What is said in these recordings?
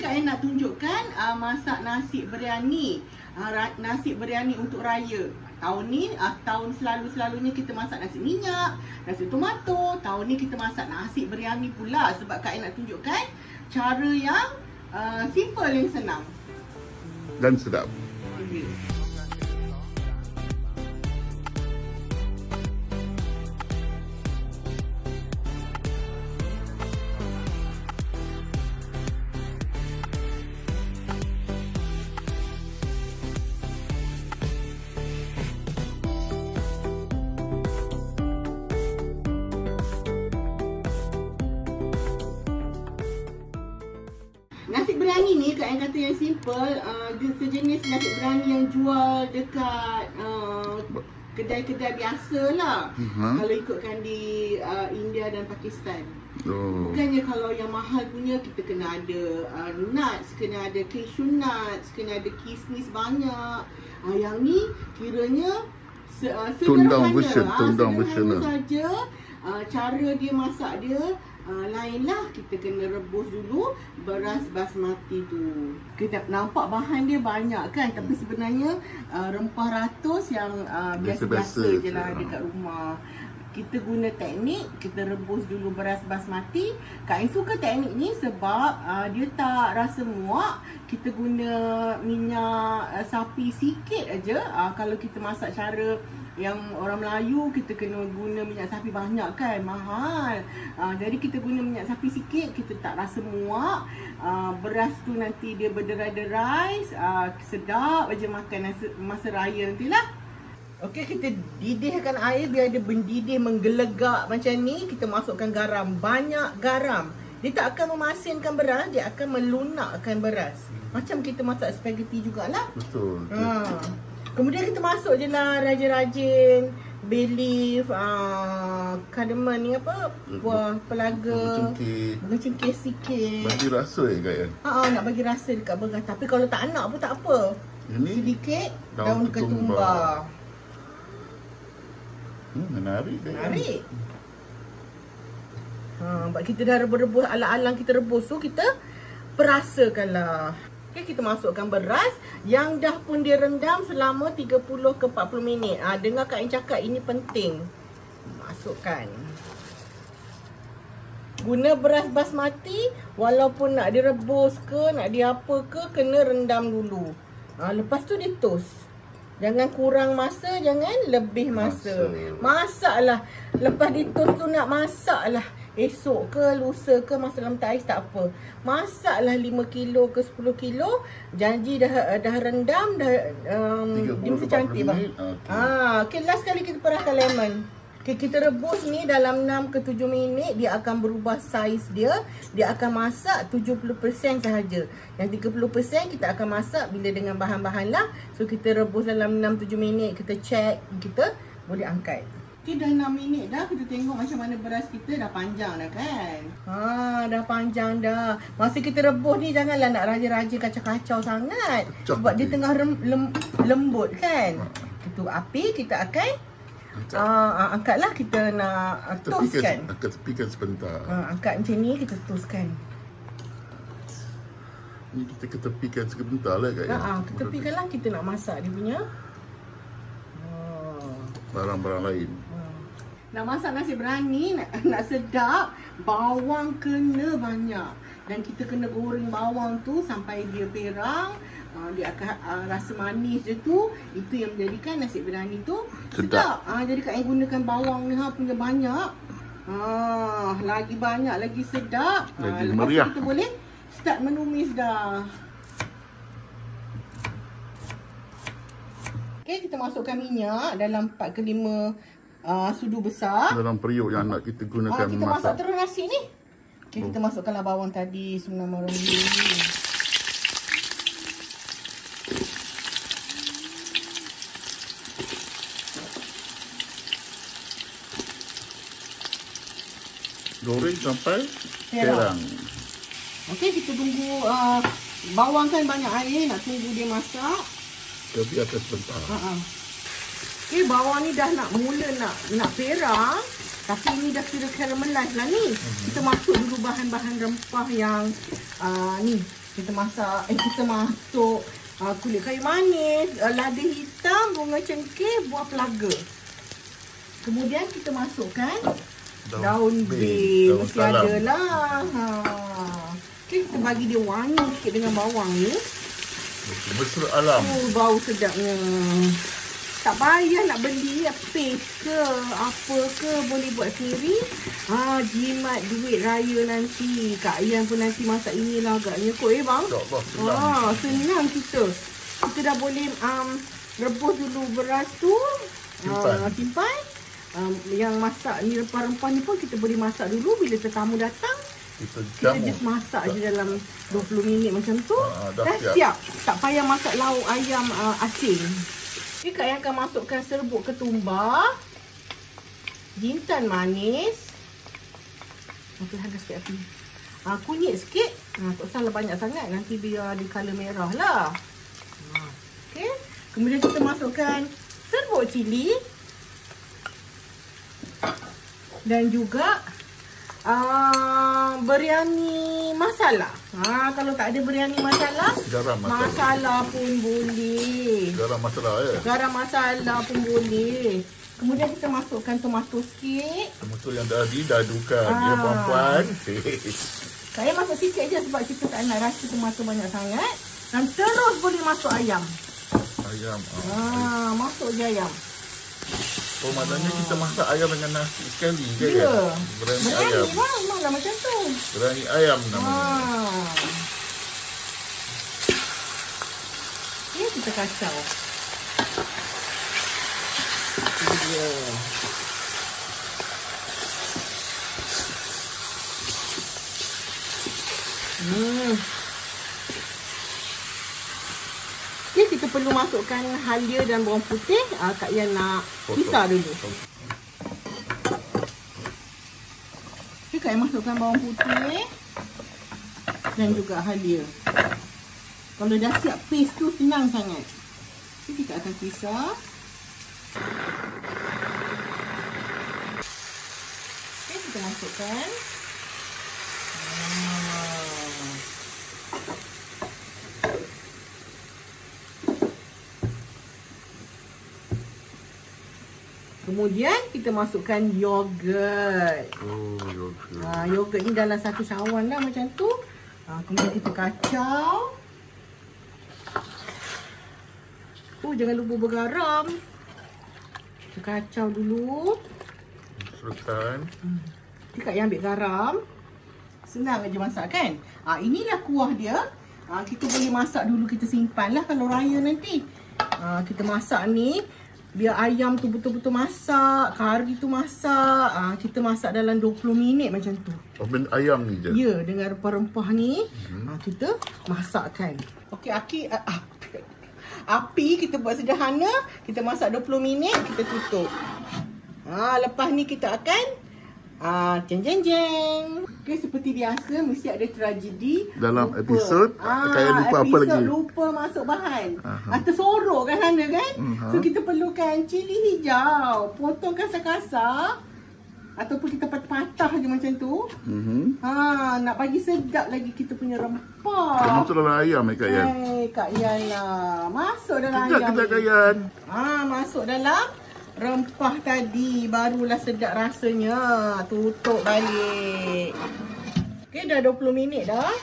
Kak Ai nak tunjukkan masak nasi biryani. Nasi biryani untuk raya. Tahun ni, tahun selalunya kita masak nasi minyak, nasi tomato. Tahun ni kita masak nasi biryani pula. Sebab Kak Ai nak tunjukkan cara yang simple, yang senang dan sedap. Okay. Nasi biryani ni Kak Ai kata yang simple, dia sejenis nasi biryani yang jual dekat kedai-kedai biasa lah. Kalau ikutkan di India dan Pakistan. Bukannya kalau yang mahal punya kita kena ada nuts, kena ada cashew nuts, kena ada kismis banyak. Yang ni kiranya sederhana saja. Cara dia masak dia lainlah. Kita kena rebus dulu beras basmati tu. Kita nampak bahan dia banyak kan, tapi sebenarnya rempah ratus yang biasa-biasa je lah dekat rumah. Kita guna teknik, kita rebus dulu beras basmati. Kak Ai suka teknik ni sebab dia tak rasa muak. Kita guna minyak sapi sikit aja. Kalau kita masak cara yang orang Melayu, kita kena guna minyak sapi banyak kan, mahal. Jadi kita guna minyak sapi sikit, kita tak rasa muak. Beras tu nanti dia berderai-derai, sedap aja makan masa raya nantilah. Okey, kita didihkan air biar dia mendidih, menggelegak macam ni. Kita masukkan garam, banyak garam. Dia tak akan memasinkan beras, dia akan melunakkan beras. Macam kita masak spaghetti jugalah. Betul. Kemudian kita masuk je lah rajin-rajin bay leaf, cardamom ni apa, buah pelaga, bunga cengkeh sikit. Bagi rasa Kak Ai. Nak bagi rasa dekat beras. Tapi kalau tak nak pun tak apa. Ini sedikit daun ketumbar. Menarik Kak Ai. Menarik. Sebab kita dah rebus, alang-alang kita rebus tu, kita perasakanlah. Okay, kita masukkan beras yang dah pun direndam selama 30 ke 40 minit. Dengar Kak Ai cakap, ini penting. Masukkan. Guna beras basmati, walaupun nak direbus ke, nak diapa ke, kena rendam dulu. Lepas tu dia toast. Jangan kurang masa, jangan lebih masa. Masaklah. Lepas di toast tu nak masaklah. Esok ke, lusa ke, masa dalam tais tak apa. Masaklah 5 kilo ke 10 kilo. Janji dah rendam, dia mesti cantik bang. Okay, last kali kita perahkan lemon. Okay, kita rebus ni dalam 6 ke 7 minit. Dia akan berubah saiz dia. Dia akan masak 70% sahaja. Yang 30% kita akan masak bila dengan bahan-bahan lah. So kita rebus dalam 6-7 minit. Kita check, kita boleh angkat. Okay, dah 6 minit dah. Kita tengok macam mana beras kita dah panjang dah kan. Dah panjang dah. Masa kita rebus ni janganlah nak raja-raja kacau-kacau sangat. Sebab dia tengah lembut kan. Itu api kita akan angkatlah, kita nak toastkan. Tepikan sebentar. Angkat macam ni, kita toastkan. Ni kita ketepikan sebentar lah Kak Ai. Ketepikan lah, kita nak masak dia punya barang-barang lain. Nak masak nasi biryani, nak sedap, bawang kena banyak. Dan kita kena goreng bawang tu sampai dia perang. Dia akan rasa manis je tu. Itu yang menjadikan nasi biryani tu sedap. Jadi Kak Ai gunakan bawang ni punya banyak. Lagi banyak, lagi sedap. Lagi lepas meriah. Kita boleh start menumis dah. Okay, kita masukkan minyak dalam 4 ke 5 sudu besar. Dalam periuk yang nak kita gunakan kita masak terus nasi ni. Okay, kita masukkanlah bawang tadi. Bismillahirrahmanirrahim. Goreng sampai perang. Okey, kita tunggu bawang kan banyak air, nak tunggu dia masak. Kita biarkan sebentar. Okey, bawang ni dah mula nak perang, tapi ini dah kira caramelize lah ni. Kita masuk dulu bahan-bahan rempah yang ni Kita masuk kulit kayu manis, lada hitam, bunga cengkeh, buah pelaga. Kemudian kita masukkan daun bay. Mesti ada lah. Okay, kita bagi dia wangi sikit dengan bawang ni. Mesra alam. Bau sedapnya. Tak payah nak beli paste ke apa ke, boleh buat sendiri. Jimat duit raya nanti. Kak Ayan pun nanti masak inilah agaknya kot bang. Senang kita. Kita dah boleh rebus dulu beras tu. Simpan. Yang masak ni rempah-rempah ni pun kita boleh masak dulu. Bila tetamu datang, kita just masak je dalam 20 minit macam tu. Dah siap. Tak payah masak lauk ayam asin. Jadi Kak Ayan akan masukkan serbuk ketumbar, jintan manis. Hangat sikit api. Kunyit sikit. Tak usahlah banyak sangat. Nanti biar di colour merah lah. Okay. Kemudian kita masukkan serbuk cili. Dan juga biryani masala. Kalau tak ada biryani masala, garam masala pun boleh. Garam masala ya. Garam masala pun boleh. Kemudian kita masukkan tomato sikit. Tomato yang dah didadukan ya puan-puan. Saya masuk sikit je sebab kita tak nak rasa tomato banyak sangat. Dan terus boleh masuk ayam. Masuk je ayam. Oh, maknanya kita masak ayam dengan nasi sekali je ya? Kan? Biryani ayam. Memanglah macam tu. Biryani ayam namanya. Ni kita kacau. Ini dia. Okay, kita perlu masukkan halia dan bawang putih. Kak Ayan nak pisah dulu. Okay, Kak Ayan masukkan bawang putih dan juga halia. Kalau dah siap paste tu senang sangat. Okay, kita akan pisah. Okay, kita masukkan. Kemudian kita masukkan yogurt. Yogurt. Yogurt ni dalam satu cawan lah macam tu. Kemudian kita kacau. Jangan lupa bergaram. Kita kacau dulu. Masukkan. Kak Ayan ambil garam. Senang aja masak kan. Inilah kuah dia. Kita boleh masak dulu, kita simpan lah kalau raya nanti. Kita masak ni. Biar ayam tu betul-betul masak, kari tu masak. Kita masak dalam 20 minit macam tu. Ayam ni je? Ya, dengan rempah-rempah ni. Kita masakkan. Okey, api kita buat sederhana. Kita masak 20 minit, kita tutup. Lepas ni kita akan jeng. Okay, seperti biasa mesti ada tragedi dalam episod. Kayak lupa apa lagi? Lupa masuk bahan. Tersorok kan sana kan? So kita perlukan cili hijau, potong kasar-kasar ataupun kita patah-patah je macam tu. Nak bagi sedap lagi kita punya rempah. Masuk dalam ayam Kak Ayan. Kak Ayan lah. Masuk dalam ayam. Kejap Kak Ayan. Masuk dalam rempah tadi, barulah sedap rasanya. Tutup balik. Okay, dah 20 minit dah.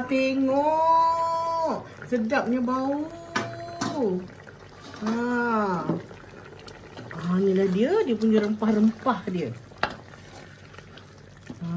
Tengok. Sedapnya bau. Inilah dia punya rempah-rempah dia.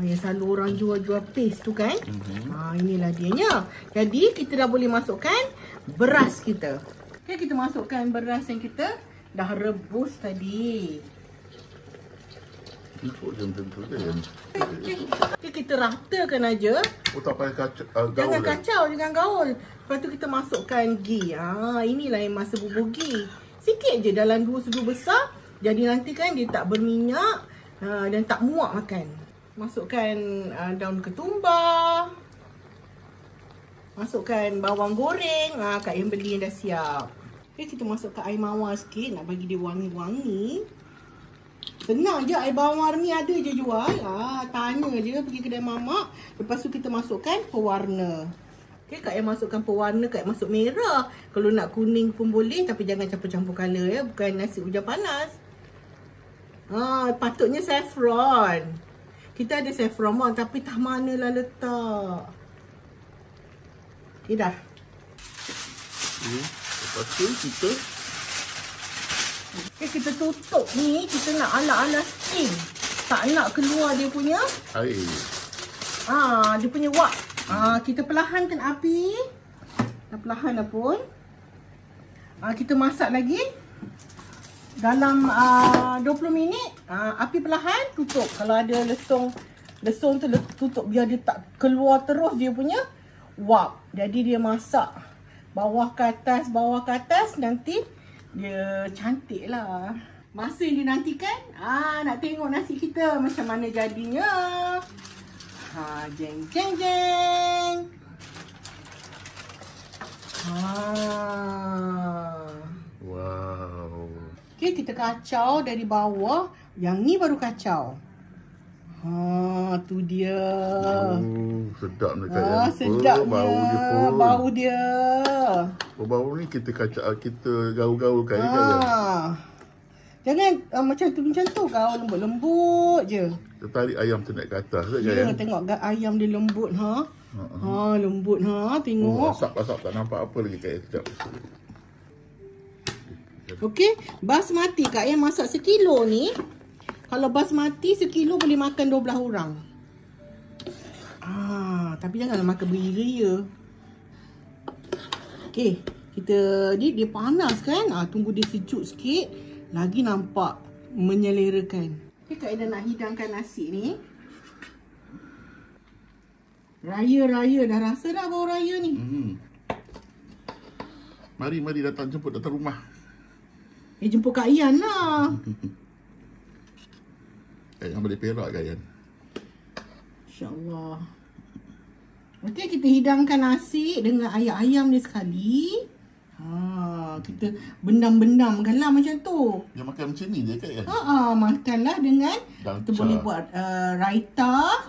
Yang selalu orang jual-jual paste tu kan. Inilah dianya. Jadi kita dah boleh masukkan beras kita. Okay, kita masukkan beras yang kita dah rebus tadi. Okay, kita ratakan aja. Tak payah kacau. Jangan kacau, jangan gaul. Lepas tu kita masukkan ghee. Inilah yang masa bubur ghee. Sikit je dalam 2 sudu besar. Jadi nanti kan dia tak berminyak dan tak muak makan. Masukkan daun ketumbar. Masukkan bawang goreng. Kak yang beli yang dah siap. Okay, kita masukkan air mawar sikit nak bagi dia wangi-wangi. Senang je, air bawang warni ada je jual. Tanya je pergi kedai mamak. Lepas tu kita masukkan pewarna. Okay, Kak Ayah masukkan pewarna, Kak Ayah masuk merah. Kalau nak kuning pun boleh, tapi jangan campur-campur colour ya. Bukan nasi hujan panas. Patutnya saffron. Kita ada saffron mak, tapi tak manalah letak. Okay dah. Lepas tu kita kita tutup ni, kita nak ala-ala steam. Tak nak keluar dia punya air. Dia punya wak. Kita perlahankan api. Dah perlahan dah pun. Kita masak lagi dalam 20 minit. Api perlahan, tutup. Kalau ada lesung tu tutup biar dia tak keluar terus dia punya wak. Jadi dia masak bawah ke atas, nanti dia cantik lah. Masa yang dinantikan, nak tengok nasi kita macam mana jadinya. Jeng jeng jeng. Wow. Okay, kita kacau dari bawah. Yang ni baru kacau. Tu dia. Sedap ni Kak. Sedapnya. Bau dia. Bau ni kita kacau, kita gaul-gaulkan Kak. Jangan macam tu gaul lembut-lembut je. Kita tarik ayam tu naik ke atas Kak. Ya, tengok ayam dia lembut lembut tengok. Asap tak nampak apa lagi Kak. Sekejap. Okey, basmati Kak Ayah masak 1 kilo ni. Kalau basmati 1 kilo boleh makan 12 orang. Tapi janganlah makan beria. Okey, dia panas kan? Tunggu dia sejuk sikit. Lagi nampak menyelerakan. Okey, Kak Ayah nak hidangkan nasi ni. Raya dah rasa dah bau raya ni. Mari jemput datang rumah. Jemput Kak Ian lah. Yang balik Perak Kak Ian. InsyaAllah. Okey, kita hidangkan nasi dengan ayam dia sekali. Kita bendam-bendamkan lah macam tu. Yang makan macam ni je Kak Ian. Makanlah dengan dalca. Kita boleh buat raita.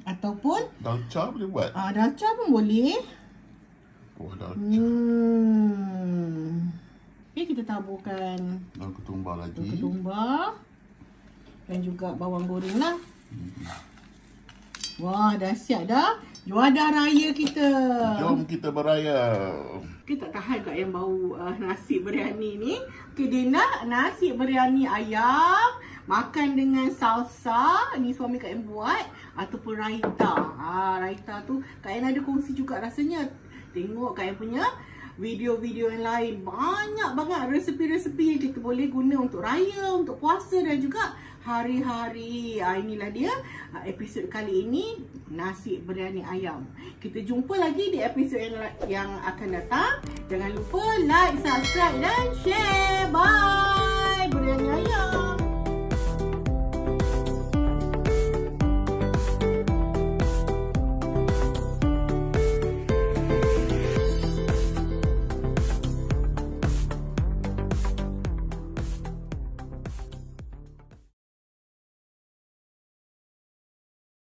Ataupun dalca boleh buat. Dalca pun boleh. Dalca. Okay, kita taburkan daun ketumbar lagi. Dan juga bawang goreng lah. Wah, dah siap dah. Juadah raya kita. Jom kita beraya. Kita tak tahan kat yang bau nasi biryani ni. Okay, dia nak nasi biryani ayam. Makan dengan salsa. Ni suami Kak Em buat. Ataupun raita. Raita tu Kak Em ada kongsi juga rasanya. Tengok Kak Em punya video-video yang lain. Banyak banget resepi-resepi yang kita boleh guna untuk raya, untuk puasa dan juga hari-hari. Inilah dia episod kali ini, nasi biryani ayam. Kita jumpa lagi di episod yang akan datang. Jangan lupa like, subscribe dan share.